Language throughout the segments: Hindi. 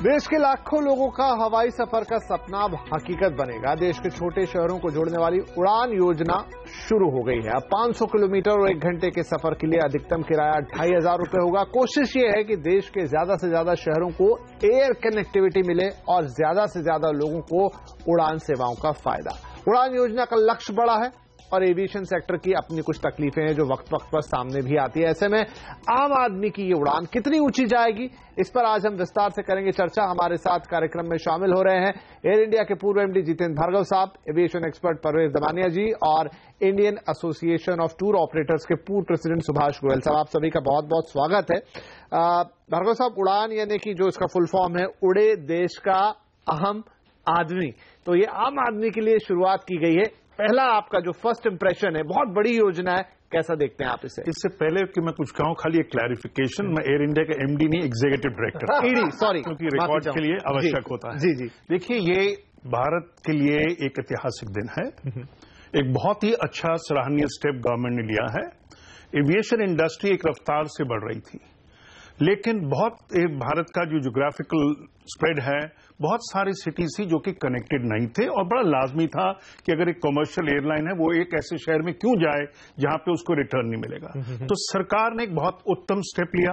देश के लाखों लोगों का हवाई सफर का सपना अब हकीकत बनेगा। देश के छोटे शहरों को जोड़ने वाली उड़ान योजना शुरू हो गई है। अब 500 किलोमीटर और 1 घंटे के सफर के लिए अधिकतम किराया 2500 रुपए होगा। कोशिश ये है कि देश के ज्यादा से ज्यादा शहरों को एयर कनेक्टिविटी मिले और ज्यादा से ज्यादा लोगों को उड़ान सेवाओं का फायदा। उड़ान योजना का लक्ष्य बड़ा है और एविएशन सेक्टर की अपनी कुछ तकलीफें हैं जो वक्त वक्त पर सामने भी आती है। ऐसे में आम आदमी की ये उड़ान कितनी ऊंची जाएगी, इस पर आज हम विस्तार से करेंगे चर्चा। हमारे साथ कार्यक्रम में शामिल हो रहे हैं एयर इंडिया के पूर्व एमडी जितेंद्र भार्गव साहब, एविएशन एक्सपर्ट परवेज दमानिया जी और Indian association of tour operators के पूर्व प्रेसिडेंट सुभाष गोयल साहब। आप सभी का बहुत बहुत स्वागत है। भार्गव साहब, उड़ान यानी कि जो इसका फुल फॉर्म है, उड़े देश का अहम आदमी, तो ये आम आदमी के लिए शुरुआत की गई है। पहला आपका जो फर्स्ट इंप्रेशन है, बहुत बड़ी योजना है, कैसा देखते हैं आप इसे? इससे पहले कि मैं कुछ कहूं, खाली एक क्लैरिफिकेशन, मैं एयर इंडिया का एमडी नहीं, एग्जीक्यूटिव डायरेक्टर ईडी, सॉरी, क्योंकि रिकॉर्ड के लिए आवश्यक होता है। जी जी, देखिए, ये भारत के लिए एक ऐतिहासिक दिन है। एक बहुत ही अच्छा सराहनीय स्टेप गवर्नमेंट ने लिया है। एविएशन इंडस्ट्री एक रफ्तार से बढ़ रही थी, लेकिन भारत का जो ज्योग्राफिकल स्प्रेड है, बहुत सारी सिटीज थी जो कि कनेक्टेड नहीं थे और बड़ा लाजमी था कि अगर एक कमर्शियल एयरलाइन है वो एक ऐसे शहर में क्यों जाए जहां पे उसको रिटर्न नहीं मिलेगा। तो सरकार ने एक बहुत उत्तम स्टेप लिया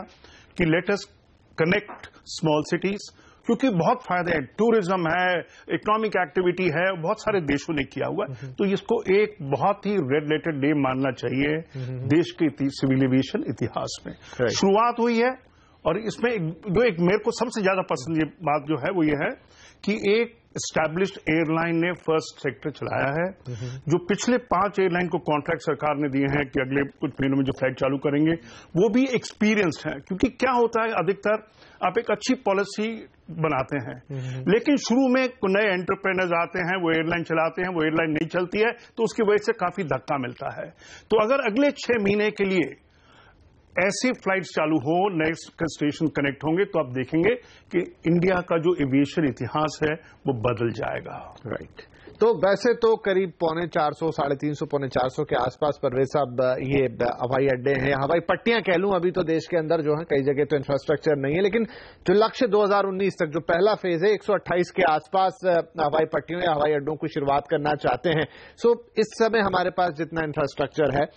कि let us connect small cities, क्योंकि बहुत फायदे हैं, टूरिज्म है, इकोनॉमिक एक्टिविटी है, बहुत सारे देशों ने किया हुआ। तो इसको एक बहुत ही रेड लेटर डे मानना चाहिए देश के सिविल एविएशन इतिहास में। शुरुआत हुई है और इसमें एक मेरे को सबसे ज्यादा पसंद ये बात जो है वो ये है कि एक एस्टैब्लिश्ड एयरलाइन ने फर्स्ट सेक्टर चलाया है। जो पिछले 5 एयरलाइन को कॉन्ट्रैक्ट सरकार ने दिए हैं कि अगले कुछ महीनों में जो फ्लाइट चालू करेंगे, वो भी एक्सपीरियंस्ड है। क्योंकि क्या होता है, अधिकतर आप एक अच्छी पॉलिसी बनाते हैं, लेकिन शुरू में नए एंटरप्रेन्योर्स आते हैं, वो एयरलाइन चलाते हैं, वो एयरलाइन नहीं चलती है, तो उसकी वजह से काफी धक्का मिलता है। तो अगर अगले 6 महीने के लिए ऐसी फ्लाइट्स चालू हो, नए स्टेशन कनेक्ट होंगे, तो आप देखेंगे कि इंडिया का जो एविएशन इतिहास है वो बदल जाएगा। राइट। तो वैसे तो करीब 350, 350, 450 के आसपास परवेज साहब ये हवाई अड्डे हैं, हवाई पट्टियां कह लूं, अभी तो देश के अंदर जो है कई जगह तो इंफ्रास्ट्रक्चर नहीं है, लेकिन जो लक्ष्य 2019 तक जो पहला फेज है 128 के आसपास हवाई पट्टियों या हवाई अड्डों की शुरुआत करना चाहते हैं। सो इस समय हमारे पास जितना इंफ्रास्ट्रक्चर है,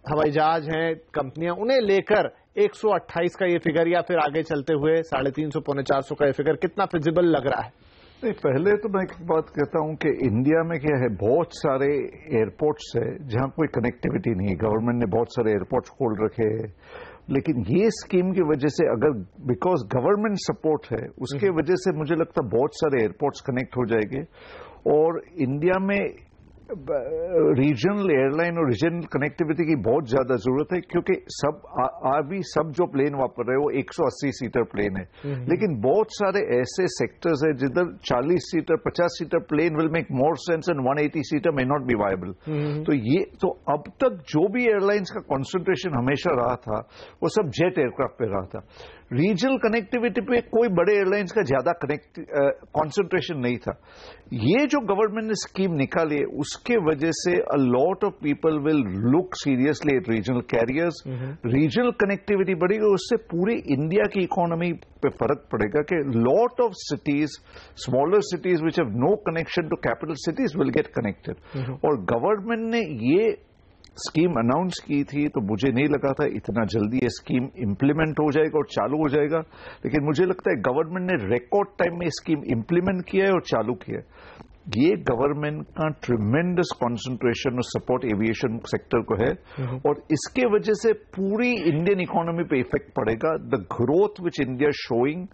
हवाई जहाज हैं, कंपनियां, उन्हें लेकर 128 का ये फिगर या फिर आगे चलते हुए 350, 450 का ये फिगर कितना फिजिबल लग रहा है? नहीं, पहले तो मैं एक बात कहता हूं कि इंडिया में क्या है, बहुत सारे एयरपोर्ट्स है जहां कोई कनेक्टिविटी नहीं है। गवर्नमेंट ने बहुत सारे एयरपोर्ट्स खोल रखे हैं, लेकिन ये स्कीम की वजह से, अगर बिकॉज गवर्नमेंट सपोर्ट है, उसके वजह से मुझे लगता है बहुत सारे एयरपोर्ट्स कनेक्ट हो जाएंगे और इंडिया में रीजनल एयरलाइन और रीजनल कनेक्टिविटी की बहुत ज्यादा जरूरत है। क्योंकि सब जो प्लेन वापर रहे हैं वो 180 सीटर प्लेन है, लेकिन बहुत सारे ऐसे सेक्टर्स है जिधर 40 seater 50 seater plane will make more sense and 180 seater may not be viable. तो अब तक जो भी एयरलाइंस का कॉन्सेंट्रेशन हमेशा रहा था वो सब जेट एयरक्राफ्ट पे रहा था। रीजनल कनेक्टिविटी पे कोई बड़े एयरलाइंस का ज्यादा कॉन्सेंट्रेशन नहीं था। ये जो गवर्नमेंट ने स्कीम निकाली है, उसके वजह से a lot of people will look seriously eight regional carriers. Regional connectivity बढ़ेगी, उससे पूरी इंडिया की इकोनॉमी पे फर्क पड़ेगा कि lot of cities, smaller cities which have no connection to capital cities will get connected. और गवर्नमेंट ने ये स्कीम अनाउंस की थी तो मुझे नहीं लगा था इतना जल्दी ये स्कीम इंप्लीमेंट हो जाएगा और चालू हो जाएगा, लेकिन मुझे लगता है गवर्नमेंट ने रिकॉर्ड टाइम में स्कीम इंप्लीमेंट किया है और चालू किया है। ये गवर्नमेंट का ट्रिमेंडस कंसंट्रेशन और सपोर्ट एविएशन सेक्टर को है और इसके वजह से पूरी इंडियन इकोनॉमी पे इफेक्ट पड़ेगा। The growth which India showing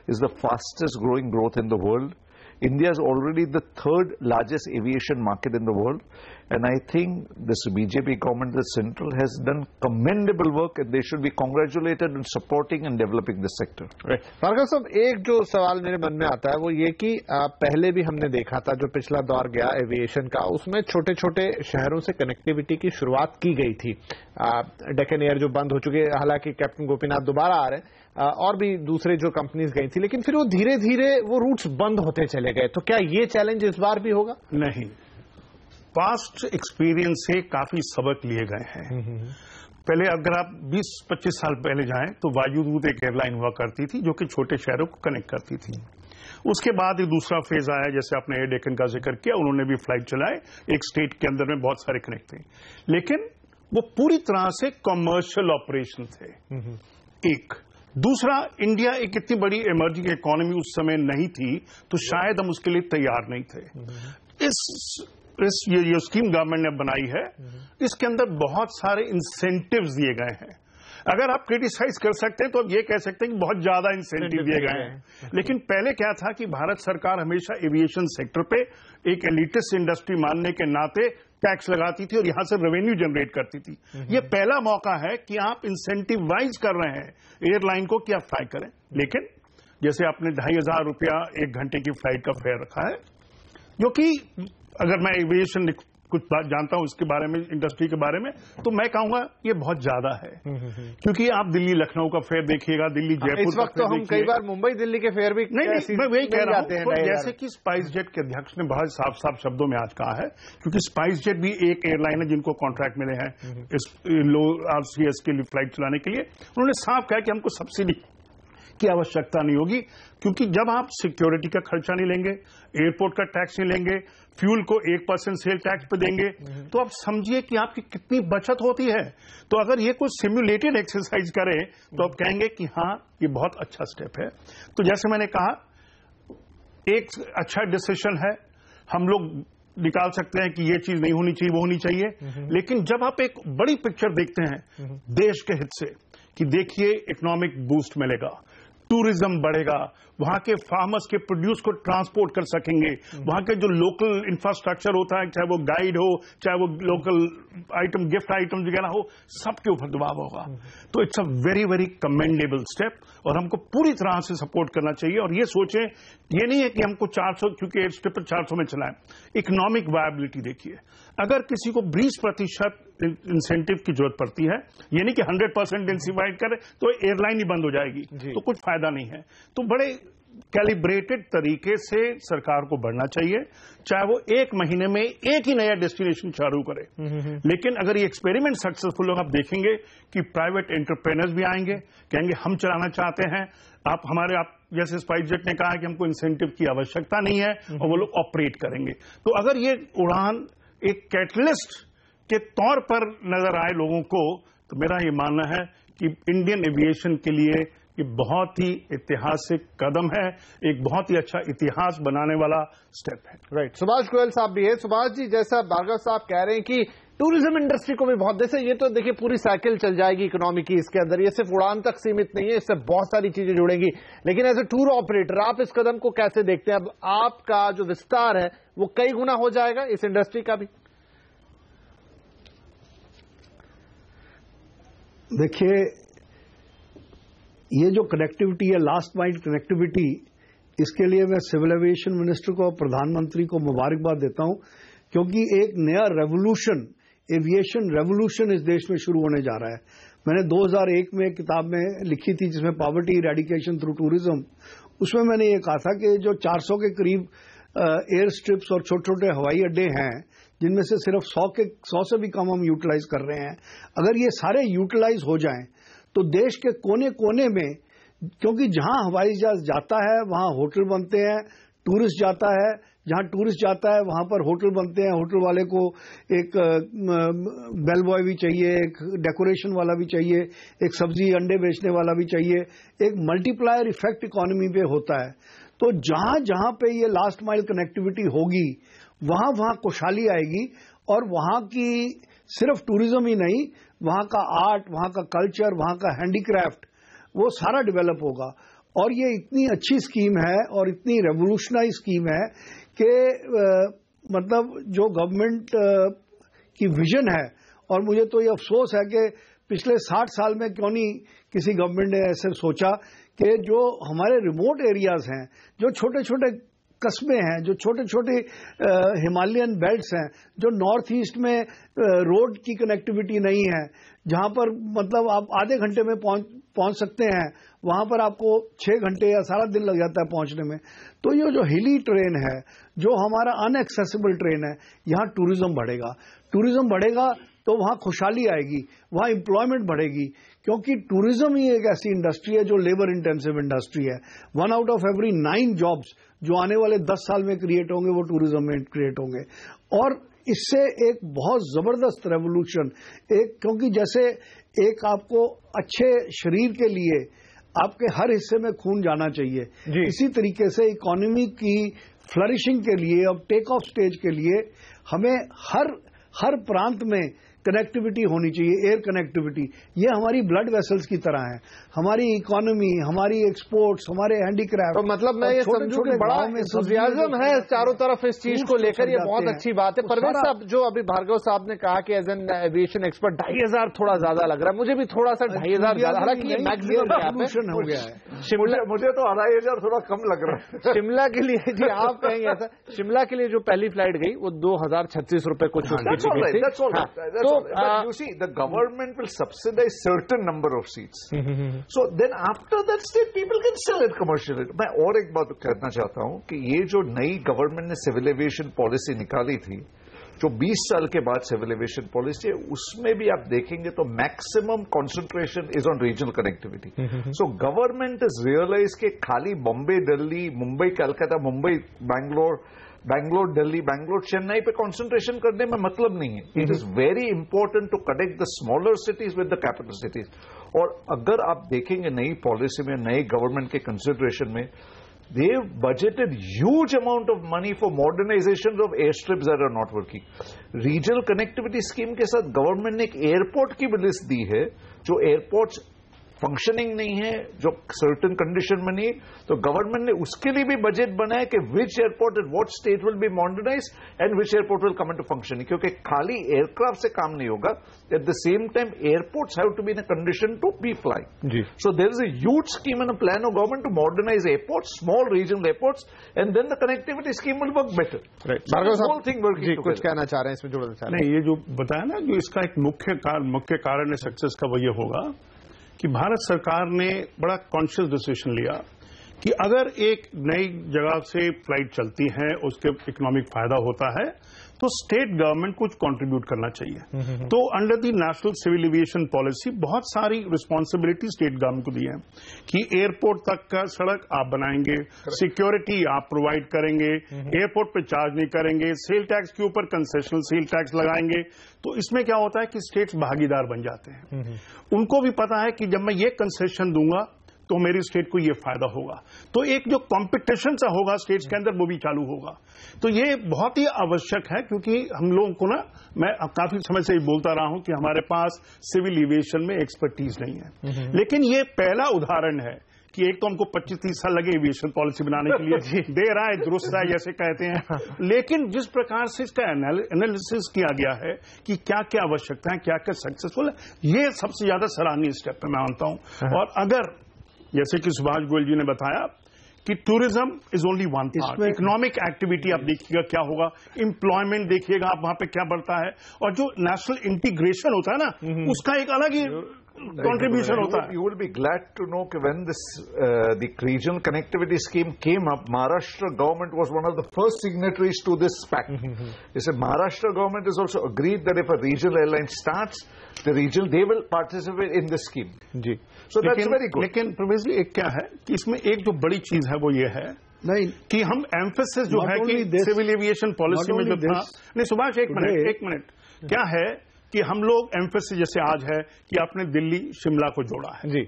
is the fastest growing growth in the world. India is already the 3rd largest aviation market in the world, and I think this BJP government, the central, has done commendable work, and they should be congratulated in supporting and developing this sector. Bhargav साहब, एक जो सवाल मेरे मन में आता है वो ये कि पहले भी हमने देखा था, जो पिछला दौर गया एविएशन का, उसमें छोटे छोटे शहरों से कनेक्टिविटी की शुरुआत की गई थी। डेक्कन एयर जो बंद हो चुके, हालांकि कैप्टन गोपीनाथ दोबारा आ रहे हैं, और भी दूसरे जो कंपनीज गई थी, लेकिन फिर वो धीरे धीरे वो रूट्स बंद होते चले गए। तो क्या ये चैलेंज इस बार भी होगा? नहीं, पास्ट एक्सपीरियंस से काफी सबक लिए गए हैं। पहले अगर आप 20-25 साल पहले जाएं तो वायुदूत एक एयरलाइन हुआ करती थी जो कि छोटे शहरों को कनेक्ट करती थी। उसके बाद एक दूसरा फेज आया, जैसे आपने एयर डेक्कन का जिक्र किया, उन्होंने भी फ्लाइट चलाए, एक स्टेट के अंदर में बहुत सारे कनेक्ट थे, लेकिन वो पूरी तरह से कमर्शियल ऑपरेशन थे। एक दूसरा, इंडिया एक इतनी बड़ी इमर्जिंग इकोनॉमी उस समय नहीं थी, तो शायद हम उसके लिए तैयार नहीं थे। ये स्कीम गवर्नमेंट ने बनाई है, इसके अंदर बहुत सारे इंसेंटिव्स दिए गए हैं। अगर आप क्रिटिसाइज कर सकते हैं तो आप ये कह सकते हैं कि बहुत ज्यादा इंसेंटिव दिए गए हैं, लेकिन पहले क्या था कि भारत सरकार हमेशा एविएशन सेक्टर पे एक एलिटिस्ट इंडस्ट्री मानने के नाते टैक्स लगाती थी और यहां से रेवेन्यू जनरेट करती थी। ये पहला मौका है कि आप इंसेंटिवाइज कर रहे हैं एयरलाइन को कि आप फ्लाई करें। लेकिन जैसे आपने 2500 रुपया 1 घंटे की फ्लाइट का फेयर रखा है, जो कि अगर मैं एविएशन कुछ बात जानता हूं इसके बारे में, इंडस्ट्री के बारे में, तो मैं कहूंगा ये बहुत ज्यादा है। क्योंकि आप दिल्ली लखनऊ का फेयर देखिएगा, दिल्ली जयपुर इस वक्त तो हम कई बार मुंबई दिल्ली के फेयर भी नहीं, मैं वही कह रहा हूं। तो जैसे कि स्पाइस जेट के अध्यक्ष ने बहुत साफ साफ शब्दों में आज कहा है, क्योंकि स्पाइस जेट भी एक एयरलाइन है जिनको कॉन्ट्रैक्ट मिले हैं इस लो RCS के लिए फ्लाइट चलाने के लिए। उन्होंने साफ कहा कि हमको सब्सिडी की आवश्यकता नहीं होगी, क्योंकि जब आप सिक्योरिटी का खर्चा नहीं लेंगे, एयरपोर्ट का टैक्स नहीं लेंगे, फ्यूल को 1% सेल टैक्स पे देंगे, तो आप समझिए कि आपकी कितनी बचत होती है। तो अगर ये कोई सिमुलेटेड एक्सरसाइज करे तो आप कहेंगे कि हाँ, ये बहुत अच्छा स्टेप है। तो जैसे मैंने कहा, एक अच्छा डिसीजन है, हम लोग निकाल सकते हैं कि ये चीज नहीं होनी चाहिए, वो होनी चाहिए, लेकिन जब आप एक बड़ी पिक्चर देखते हैं देश के हित से, कि देखिए इकोनॉमिक बूस्ट मिलेगा, टूरिज्म बढ़ेगा, वहां के फार्मर्स के प्रोड्यूस को ट्रांसपोर्ट कर सकेंगे, वहां के जो लोकल इंफ्रास्ट्रक्चर होता है, चाहे वो गाइड हो, चाहे वो लोकल आइटम, गिफ्ट आइटम वगैरह हो, सबके ऊपर दबाव होगा। तो it's a very very commendable step और हमको पूरी तरह से सपोर्ट करना चाहिए। और ये सोचें, ये नहीं है कि हमको 400, क्योंकि एयर स्ट्रिप 400 में चलाएं। इकोनॉमिक वायबिलिटी देखिए, अगर किसी को 20% इंसेंटिव की जरूरत पड़ती है, ये नहीं कि 100% इंसेंटिवाइज करे तो एयरलाइन ही बंद हो जाएगी, तो कुछ फायदा नहीं है। तो बड़े कैलिब्रेटेड तरीके से सरकार को बढ़ना चाहिए, चाहे वो 1 महीने में एक ही नया डेस्टिनेशन चालू करे। लेकिन अगर ये एक्सपेरिमेंट सक्सेसफुल होगा, आप देखेंगे कि प्राइवेट एंटरप्रेन्योर्स भी आएंगे, कहेंगे हम चलाना चाहते हैं, आप जैसे स्पाइस जेट ने कहा कि हमको इंसेंटिव की आवश्यकता नहीं है, और वो लोग ऑपरेट करेंगे। तो अगर ये उड़ान एक कैटलिस्ट के तौर पर नजर आए लोगों को, तो मेरा ये मानना है कि इंडियन एविएशन के लिए ये बहुत ही ऐतिहासिक कदम है, एक बहुत ही अच्छा इतिहास बनाने वाला स्टेप है। राइट, सुभाष गोयल साहब भी है। सुभाष जी, जैसा भार्गव साहब कह रहे हैं कि टूरिज्म इंडस्ट्री को भी बहुत, जैसे ये तो देखिए पूरी साइकिल चल जाएगी इकोनॉमी की इसके अंदर, ये सिर्फ उड़ान तक सीमित नहीं है, इससे बहुत सारी चीजें जुड़ेंगी। लेकिन एज ए टूर ऑपरेटर आप इस कदम को कैसे देखते हैं? अब आपका जो विस्तार है वो कई गुना हो जाएगा इस इंडस्ट्री का भी। देखिए, ये जो कनेक्टिविटी है, लास्ट माइल कनेक्टिविटी, इसके लिए मैं सिविल एविएशन मिनिस्टर को और प्रधानमंत्री को मुबारकबाद देता हूं, क्योंकि एक नया रेवोल्यूशन, एविएशन रेवोल्यूशन इस देश में शुरू होने जा रहा है। मैंने 2001 में एक किताब में लिखी थी जिसमें पॉवर्टी इरेडिकेशन थ्रू टूरिज्म, उसमें मैंने ये कहा था कि जो 400 के करीब एयर स्ट्रिप्स और छोटे छोटे हवाई अड्डे हैं, जिनमें से सिर्फ 100 से भी कम हम यूटिलाइज कर रहे हैं, अगर ये सारे यूटिलाइज हो जाएं तो देश के कोने कोने में, क्योंकि जहां हवाई जहाज जाता है वहां होटल बनते हैं, टूरिस्ट जाता है, जहां टूरिस्ट जाता है वहां पर होटल बनते हैं, होटल वाले को एक बेल बॉय भी चाहिए, एक डेकोरेशन वाला भी चाहिए, एक सब्जी अंडे बेचने वाला भी चाहिए, एक मल्टीप्लायर इफेक्ट इकोनॉमी पे होता है। तो जहां जहां पे ये लास्ट माइल कनेक्टिविटी होगी वहां वहां खुशहाली आएगी, और वहां की सिर्फ टूरिज्म ही नहीं, वहां का आर्ट, वहां का कल्चर, वहां का हैंडीक्राफ्ट, वो सारा डेवलप होगा। और ये इतनी अच्छी स्कीम है और इतनी रेवोल्यूशनरी स्कीम है कि मतलब जो गवर्नमेंट की विजन है, और मुझे तो ये अफसोस है कि पिछले 60 साल में क्यों नहीं किसी गवर्नमेंट ने ऐसे सोचा कि जो हमारे रिमोट एरियाज हैं, जो छोटे छोटे कस्बे हैं, जो छोटे छोटे हिमालयन बेल्ट्स हैं, जो नॉर्थ ईस्ट में रोड की कनेक्टिविटी नहीं है, जहां पर मतलब आप आधे घंटे में पहुंच सकते हैं, वहां पर आपको 6 घंटे या सारा दिन लग जाता है पहुंचने में। तो ये जो हिली ट्रेन है, जो हमारा अनएक्सेसिबल ट्रेन है, यहां टूरिज्म बढ़ेगा। टूरिज्म बढ़ेगा तो वहां खुशहाली आएगी, वहां एम्प्लॉयमेंट बढ़ेगी, क्योंकि टूरिज्म ही एक ऐसी इंडस्ट्री है जो लेबर इंटेंसिव इंडस्ट्री है। 1 आउट ऑफ एवरी 9 जॉब्स जो आने वाले 10 साल में क्रिएट होंगे वो टूरिज्म में क्रिएट होंगे। और इससे एक बहुत जबरदस्त रेवोल्यूशन, क्योंकि जैसे एक आपको अच्छे शरीर के लिए आपके हर हिस्से में खून जाना चाहिए, इसी तरीके से इकोनॉमी की फ्लरिशिंग के लिए, अब टेक ऑफ स्टेज के लिए हमें हर प्रांत में कनेक्टिविटी होनी चाहिए, एयर कनेक्टिविटी। ये हमारी ब्लड वेसल्स की तरह है, हमारी इकोनॉमी, हमारी एक्सपोर्ट्स, हमारे हैंडीक्राफ्ट। तो मतलब मैं ये समझूं कि बड़ा एंथुसियाज्म है चारों तरफ इस चीज को लेकर, ये बहुत अच्छी बात है। परवेज साहब, जो अभी भार्गव साहब ने कहा कि एज एन एविएशन एक्सपर्ट 2500 थोड़ा ज्यादा लग रहा है, मुझे भी थोड़ा सा 2500 ज्यादा, हालांकि ये मैक्सिमम हो गया है। मुझे तो 2500 थोड़ा कम लग रहा है। शिमला के लिए जी आप कहेंगे ऐसा, शिमला के लिए जो पहली फ्लाइट गई वो 2036 रुपए कुछ But you see, the government will subsidize certain number of seats. So then after that state, people can sell it commercially. मैं और एक बात कहना चाहता हूं कि ये जो नई गवर्नमेंट ने सिविल एविएशन पॉलिसी निकाली थी, जो 20 साल के बाद सिविल एविएशन पॉलिसी है, उसमें भी आप देखेंगे तो maximum concentration is on regional connectivity. So government is realize के खाली बॉम्बे, दिल्ली, मुंबई, कलकत्ता, मुंबई, बैंगलोर, दिल्ली, बैंगलोर, चेन्नई पे कंसंट्रेशन करने में मतलब नहीं है। It is very important to connect the smaller cities with the capital cities. और अगर आप देखेंगे नई पॉलिसी में, नई गवर्नमेंट के कंसिडरेशन में, they have budgeted huge amount of money for modernization of airstrips that are not working. Regional connectivity scheme के साथ गवर्नमेंट ने एक एयरपोर्ट की भी लिस्ट दी है, जो एयरपोर्ट्स फंक्शनिंग नहीं है, जो सर्टेन कंडीशन में नहीं, तो गवर्नमेंट ने उसके लिए भी बजट बनाया कि which airport at what state will be modernise and which airport will come into functioning. क्योंकि खाली एयरक्राफ्ट से काम नहीं होगा, at the same time airports have to be in a condition to be fly. So there is a huge scheme and a plan of government to modernise airports, small regional airports, and then the connectivity scheme will work better. Whole thing working. कुछ कहना चाह रहे हैं इसमें, जोड़ना चाह रहे हैं? नहीं, ये जो बताया ना, जो इसका एक मुख्य कारण है सक्सेस का, वो ये होगा कि भारत सरकार ने बड़ा कॉन्शियस डिसीजन लिया कि अगर एक नई जगह से फ्लाइट चलती है, उसके इकोनॉमिक फायदा होता है, तो स्टेट गवर्नमेंट कुछ कंट्रीब्यूट करना चाहिए। तो under the national civil aviation policy बहुत सारी रिस्पांसिबिलिटी स्टेट गवर्नमेंट को दी है कि एयरपोर्ट तक का सड़क आप बनाएंगे, सिक्योरिटी आप प्रोवाइड करेंगे, एयरपोर्ट पे चार्ज नहीं करेंगे, सेल टैक्स के ऊपर कंसेशनल सेल टैक्स लगाएंगे। तो इसमें क्या होता है कि स्टेट्स भागीदार बन जाते हैं। उनको भी पता है कि जब मैं ये कंसेशन दूंगा तो मेरी स्टेट को ये फायदा होगा, तो एक जो कंपटीशन सा होगा स्टेट्स के अंदर वो भी चालू होगा। तो ये बहुत ही आवश्यक है, क्योंकि हम लोगों को ना, मैं काफी समय से बोलता रहा हूं कि हमारे पास सिविल एविएशन में एक्सपर्टीज नहीं है, लेकिन ये पहला उदाहरण है कि एक तो हमको 25-30 साल लगे एविएशन पॉलिसी बनाने के लिए, देर आए दुरुस्त आए जैसे कहते हैं, लेकिन जिस प्रकार से इसका एनालिसिस किया गया है कि क्या क्या आवश्यकता है, क्या क्या सक्सेसफुल है, ये सबसे ज्यादा सराहनीय स्टेप है मैं मानता हूं। और अगर जैसे कि सुभाष गोयल जी ने बताया कि tourism is only one part, economic activity आप देखिएगा क्या होगा, एम्प्लॉयमेंट देखिएगा आप वहां पे क्या बढ़ता है, और जो नेशनल इंटीग्रेशन होता है ना, उसका एक अलग ही contribution होता है। You will be glad to know that when this the regional connectivity scheme came up, Maharashtra government was one of the first signatories to this pact. They said Maharashtra government has also agreed that if a regional airline starts, the regional they will participate in this scheme. Ji, so that's very good. लेकिन प्रवेश जी एक क्या है कि इसमें एक जो बड़ी चीज है वो ये है नहीं कि हम एम्फेसिस जो है कि सिविल एविएशन पॉलिसी में जो था, नहीं सुभाष एक मिनट क्या है कि हम लोग एम्फेसिस जैसे आज है कि आपने दिल्ली शिमला को जोड़ा है जी।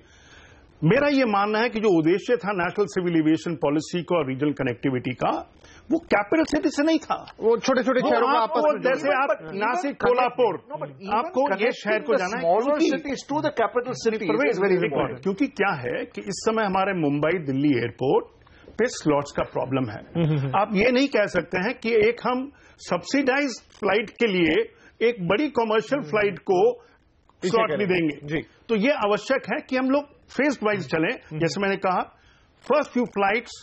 मेरा यह मानना है कि जो उद्देश्य था नेशनल सिविल एविएशन पॉलिसी का और रीजनल कनेक्टिविटी का, वो कैपिटल सिटी से नहीं था, वो छोटे छोटे शहरों में आपस में, जैसे आप नासिक, कोल्हापुर, आपको ये शहर को जाना है, क्योंकि क्या है कि इस समय हमारे मुंबई दिल्ली एयरपोर्ट पे स्लॉट्स का प्रॉब्लम है। आप ये नहीं कह सकते हैं कि एक हम सब्सिडाइज फ्लाइट के लिए एक बड़ी कमर्शियल फ्लाइट को स्लॉट नहीं देंगे। तो ये आवश्यक है कि हम लोग फेज वाइज चलें। जैसे मैंने कहा, फर्स्ट फ्यू फ्लाइट्स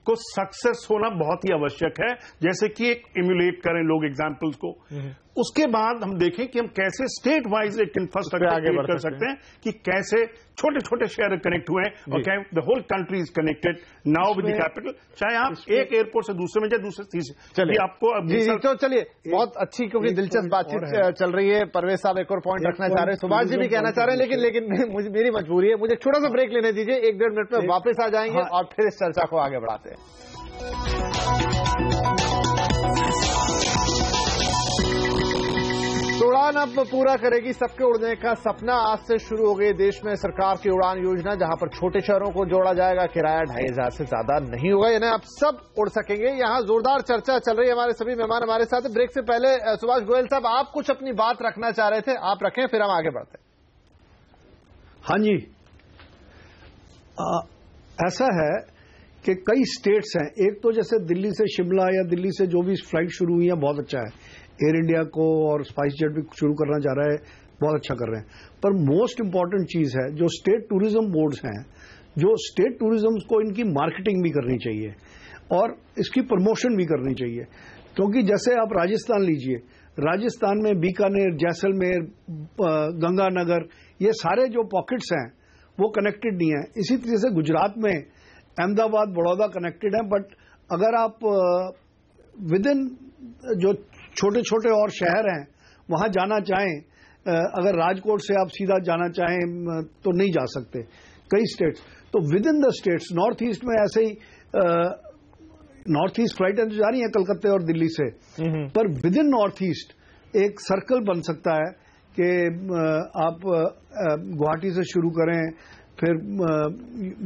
को सक्सेस होना बहुत ही आवश्यक है, जैसे कि एक इम्यूलेट करें लोग एग्जाम्पल्स को। उसके बाद हम देखें कि हम कैसे स्टेट वाइज एक इंफ्रास्ट्रक्चर क्रिएट कर सकते हैं कि कैसे छोटे छोटे शहर कनेक्ट हुए हैं और क्या the whole country is connected now with the capital, चाहे आप एक एयरपोर्ट से दूसरे में जाए, दूसरे तीसरे। चलिए आपको अब तो चलिए, बहुत अच्छी क्योंकि दिलचस्प बातचीत चल रही है। परवेज साहब एक और पॉइंट रखना चाह रहे हैं, सुभाष जी भी कहना चाह रहे हैं, लेकिन मेरी मजबूरी है, मुझे छोटा सा ब्रेक लेने दीजिए। 1-1.5 मिनट में वापस आ जाएंगे और फिर इस चर्चा को आगे बढ़ाते हैं। तो उड़ान अब पूरा करेगी सबके उड़ने का सपना। आज से शुरू हो गई देश में सरकार की उड़ान योजना, जहां पर छोटे शहरों को जोड़ा जाएगा। किराया 2500 से ज्यादा नहीं होगा, यानी आप सब उड़ सकेंगे। यहां जोरदार चर्चा चल रही है। हमारे सभी मेहमान हमारे साथ हैं। ब्रेक से पहले सुभाष गोयल साहब, आप कुछ अपनी बात रखना चाह रहे थे, आप रखें, फिर हम आगे बढ़ते हैं। हाँ जी, ऐसा है कि कई स्टेट्स हैं। एक तो जैसे दिल्ली से शिमला या दिल्ली से जो भी फ्लाइट शुरू हुई है, बहुत अच्छा है। एयर इंडिया को और स्पाइस जेट भी शुरू करना चाह रहा है, बहुत अच्छा कर रहे हैं। पर मोस्ट इंपॉर्टेंट चीज है, जो स्टेट टूरिज्म बोर्ड्स हैं, जो स्टेट टूरिज्म को इनकी मार्केटिंग भी करनी चाहिए और इसकी प्रमोशन भी करनी चाहिए। क्योंकि जैसे आप राजस्थान लीजिए, राजस्थान में बीकानेर, जैसलमेर, गंगानगर, ये सारे जो पॉकेट्स हैं वो कनेक्टेड नहीं है। इसी तरह से गुजरात में अहमदाबाद, बड़ौदा कनेक्टेड है, बट अगर आप विद इन जो छोटे छोटे और शहर हैं वहां जाना चाहें, अगर राजकोट से आप सीधा जाना चाहें तो नहीं जा सकते कई स्टेट्स। तो with in the states, north east में ऐसे ही नॉर्थ ईस्ट फ्लाइटें तो जा रही हैं कलकत्ते और दिल्ली से, पर विद इन नॉर्थ ईस्ट एक सर्कल बन सकता है कि आप गुवाहाटी से शुरू करें, फिर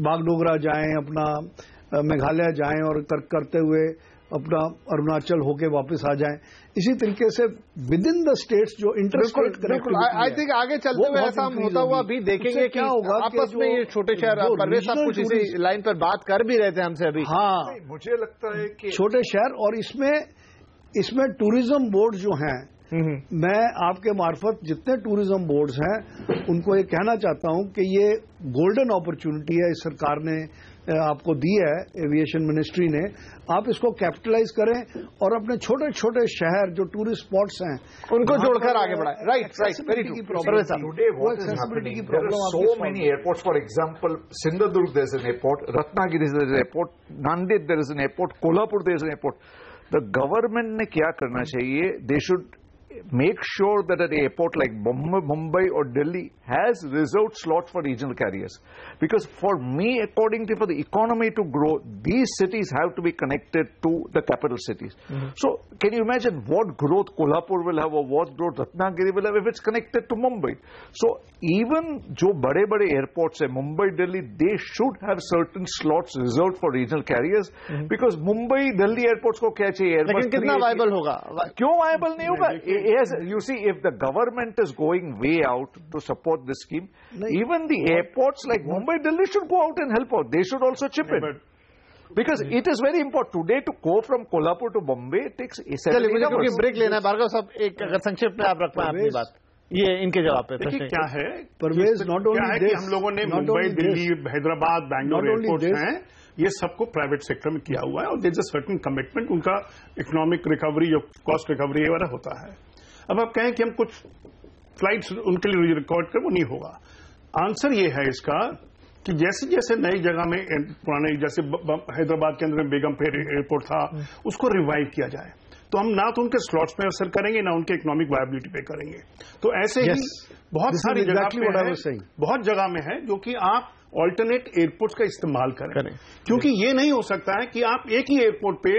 बागडोगरा जाएं, अपना मेघालय जाएं और करते हुए अपना अरुणाचल होके वापस आ जाएं। इसी तरीके से विद इन द स्टेट्स जो इंटरस्टेट कनेक्टिविटी, आई थिंक आगे चलते हुए ऐसा हम होता हुआ भी देखेंगे क्या होगा आपस में ये छोटे शहर। परवेज साहब कुछ इसी लाइन पर बात कर भी रहे थे हमसे अभी। हाँ, मुझे लगता है कि छोटे शहर, और इसमें टूरिज्म बोर्ड जो हैं, मैं आपके मार्फत जितने टूरिज्म बोर्ड्स हैं उनको ये कहना चाहता हूं कि ये गोल्डन अपॉर्चुनिटी है, इस सरकार ने आपको दी है, एविएशन मिनिस्ट्री ने। आप इसको कैपिटलाइज करें और अपने छोटे छोटे शहर जो टूरिस्ट स्पॉट्स हैं उनको जोड़कर आगे बढ़ाएं। Right, very true. today what is happening, there are so many airports. For example, Sindhudurg there is an airport, Ratnagiri there is an airport, Nanded there is an airport, Kolhapur there is an airport. The government ने क्या करना चाहिए? They should make sure that an airport like Mumbai or Delhi has reserved slots for regional carriers. Because for me, according to for the economy to grow, these cities have to be connected to the capital cities. So, can you imagine what growth Kolhapur will have or what growth Ratnagiri will have if it's connected to Mumbai? So, even जो बड़े-बड़े airports है, Mumbai, Delhi, they should have certain slots reserved for regional carriers. Because Mumbai, Delhi airports को क्या चाहिए? लेकिन कितना viable होगा? क्यों viable नहीं होगा? Yes, you see, if the government is going way out to support this scheme, even the airports like Mumbai, Delhi should go out and help out. They should also chip in. Because it is very important. Today to go from Kolhapur to Bombay, it takes 7 चलिए, मुझे क्योंकि ब्रेक लेना है। भार्गव साहब, एक अगर संक्षिप्त में आप रख पाएं अपनी बात, ये इनके जवाब पे। देखिए क्या है, परवेज, नॉट ओनली हम लोगों ने मुंबई, दिल्ली, हैदराबाद, बैंगलोर एयरपोर्ट्स हैं, ये सबको प्राइवेट सेक्टर में किया हुआ है और there is a certain commitment, उनका इकोनॉमिक रिकवरी और कॉस्ट रिकवरी वगैरह होता है। अब आप कहें कि हम कुछ फ्लाइट्स उनके लिए रिकॉर्ड करें, वो नहीं होगा। आंसर ये है इसका कि जैसे जैसे नई जगह में, पुराने जैसे हैदराबाद के अंदर में बेगमपेट एयरपोर्ट था, उसको रिवाइव किया जाए, तो हम ना तो उनके स्लॉट्स में असर करेंगे ना उनके इकोनॉमिक वायबिलिटी पे करेंगे। तो ऐसे ही बहुत सारी बहुत जगह में है जो कि आप ऑल्टरनेट एयरपोर्ट्स का इस्तेमाल करें, क्योंकि ये नहीं हो सकता है कि आप एक ही एयरपोर्ट पे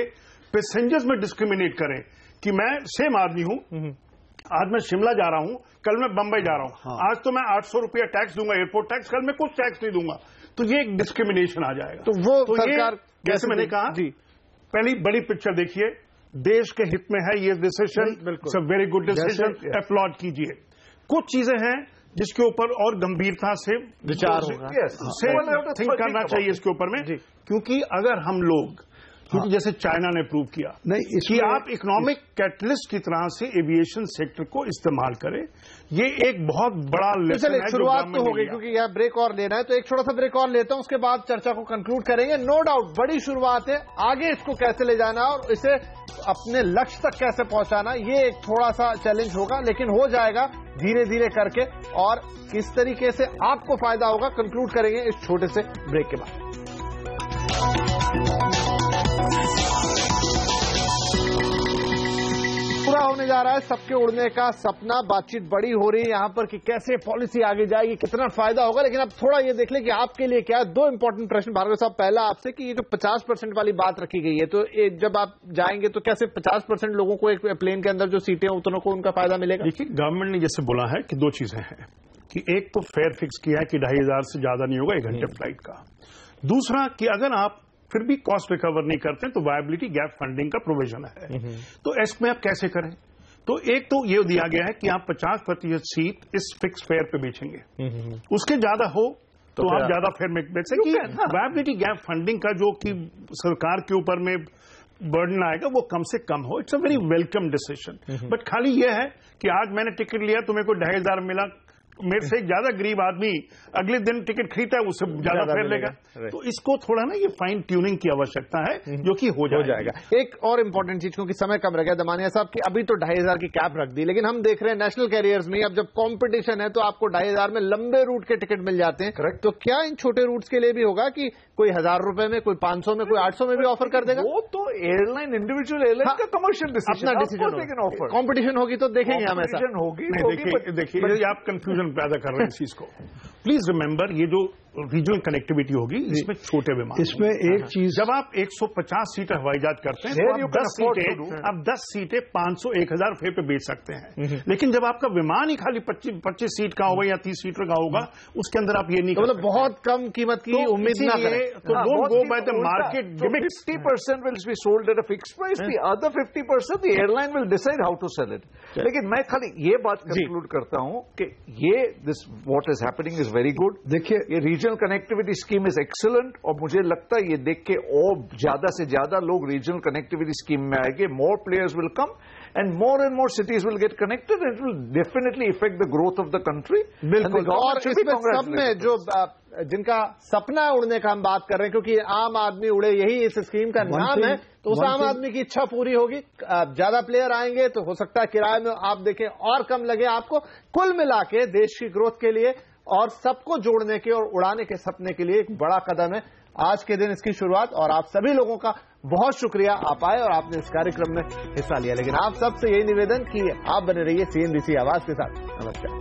पैसेंजर्स में डिस्क्रिमिनेट करें कि मैं सेम आदमी हूं, आज मैं शिमला जा रहा हूं, कल मैं बंबई जा रहा हूं, आज तो मैं 800 रुपया टैक्स दूंगा एयरपोर्ट टैक्स, कल मैं कुछ टैक्स नहीं दूंगा, तो ये एक डिस्क्रिमिनेशन आ जाएगा। तो वो सरकार, जैसे मैंने कहा, पहली बड़ी पिक्चर देखिए, देश के हित में है ये decision, it's a very good decision, upload कीजिए। कुछ चीजें हैं जिसके ऊपर और गंभीरता से विचार होगा, थिंक करना चाहिए इसके ऊपर में, क्योंकि अगर हम लोग, क्योंकि जैसे चाइना ने प्रूव किया नहीं कि आप इकोनॉमिक कैटलिस्ट की तरह से एविएशन सेक्टर को इस्तेमाल करें, ये एक बहुत बड़ा लेसन है। शुरुआत तो हो गई, क्योंकि यह ब्रेक और लेना है, तो एक छोटा सा ब्रेक और लेता हूं, उसके बाद चर्चा को कंक्लूड करेंगे। नो डाउट बड़ी शुरुआत है, आगे इसको कैसे ले जाना और इसे अपने लक्ष्य तक कैसे पहुंचाना, ये एक थोड़ा सा चैलेंज होगा, लेकिन हो जाएगा धीरे धीरे करके। और किस तरीके से आपको फायदा होगा, कंक्लूड करेंगे इस छोटे से ब्रेक के बाद। पूरा होने जा रहा है सबके उड़ने का सपना। बातचीत बड़ी हो रही है यहां पर कि कैसे पॉलिसी आगे जाएगी, कितना फायदा होगा, लेकिन अब थोड़ा ये देख लें कि आपके लिए क्या है। दो इंपॉर्टेंट प्रश्न भार्गव साहब, पहला आपसे कि ये जो 50% वाली बात रखी गई है, तो जब आप जाएंगे तो कैसे 50% लोगों को एक प्लेन के अंदर जो सीटें उतनों को उनका फायदा मिलेगा? देखिए, गवर्नमेंट ने जैसे बोला है कि दो चीजें हैं कि एक तो फेयर फिक्स किया है कि 2500 से ज्यादा नहीं होगा 1 घंटे फ्लाइट का। दूसरा कि अगर आप फिर भी कॉस्ट रिकवर नहीं करते तो वायबिलिटी गैप फंडिंग का प्रोविजन है। तो इसमें आप कैसे करें? तो एक तो ये दिया गया है कि आप 50% सीट इस फिक्स फेयर पे बेचेंगे, उसके ज्यादा हो तो आप ज्यादा फेयर में बेच सकेंगे। वायबिलिटी गैप फंडिंग का जो कि सरकार के ऊपर में बर्डन आएगा वो कम से कम हो। It's a very welcome decision. But खाली ये है कि आज मैंने टिकट लिया तो मेरे को 2500 मिला, मेरे से ज्यादा गरीब आदमी अगले दिन टिकट खरीदता है उससे ज्यादा फेयर लेगा। तो इसको थोड़ा ना ये फाइन ट्यूनिंग की आवश्यकता है जो कि हो जाएगा। एक और इंपॉर्टेंट चीज, क्योंकि समय कम रह गया दमानिया साहब, कि अभी तो 2500 की कैप रख दी, लेकिन हम देख रहे हैं नेशनल कैरियर्स में अब जब कंपटीशन है तो आपको 2500 में लंबे रूट के टिकट मिल जाते हैं। करेक्ट। तो क्या इन छोटे रूट्स के लिए भी होगा कि कोई 1000 रुपए में, कोई 500 में, कोई 800 में भी ऑफर कर देगा? वो तो एयरलाइन, इंडिविजुअल एयरलाइन का कमर्शियल डिसीजन, अपना डिसीजन ऑफर। कॉम्पिटिशन होगी तो देखेंगे हम ऐसा होगी। देखिए आप कंफ्यूजन पैदा कर रहे हैं इस चीज को। प्लीज रिमेंबर, ये जो रीजनल कनेक्टिविटी होगी इसमें छोटे विमान, इसमें एक चीज, जब आप 150 सीटर हवाई जहाज करते हैं तो आप 10 सीटें 500 1000 रुपए पे बेच सकते हैं। लेकिन जब आपका विमान ही खाली 25 सीट का होगा या 30 सीटर का होगा, उसके अंदर आप ये नहीं, मतलब बहुत कम कीमत की उम्मीद ना करें। तो don't go by the market gimmicks. 50% will be sold at a fixed price, the other 50% the airline will decide how to sell it. लेकिन मैं खाली ये बात कंक्लूड करता हूं कि ये this what is happening is very good। देखिए, ये regional connectivity scheme is excellent, और मुझे लगता है ये देख के और ज्यादा से ज्यादा लोग रीजनल कनेक्टिविटी स्कीम में आएंगे। मोर players will come and more cities will get connected. It will definitely effect the growth of the country. बिल्कुल। और इसमें सब में जो जिनका सपना है उड़ने का हम बात कर रहे हैं, क्योंकि आम आदमी उड़े यही इस स्कीम का नाम है, तो उस आम आदमी की इच्छा पूरी होगी। ज्यादा प्लेयर आएंगे तो हो सकता है किराए में आप देखें और कम लगे आपको। कुल मिला के देश की ग्रोथ के लिए और सबको जोड़ने के और उड़ाने के सपने के लिए एक बड़ा कदम है आज के दिन इसकी शुरुआत। और आप सभी लोगों का बहुत शुक्रिया, आप आए और आपने इस कार्यक्रम में हिस्सा लिया। लेकिन आप सबसे यही निवेदन कि आप बने रहिए CNBC आवाज के साथ। नमस्कार।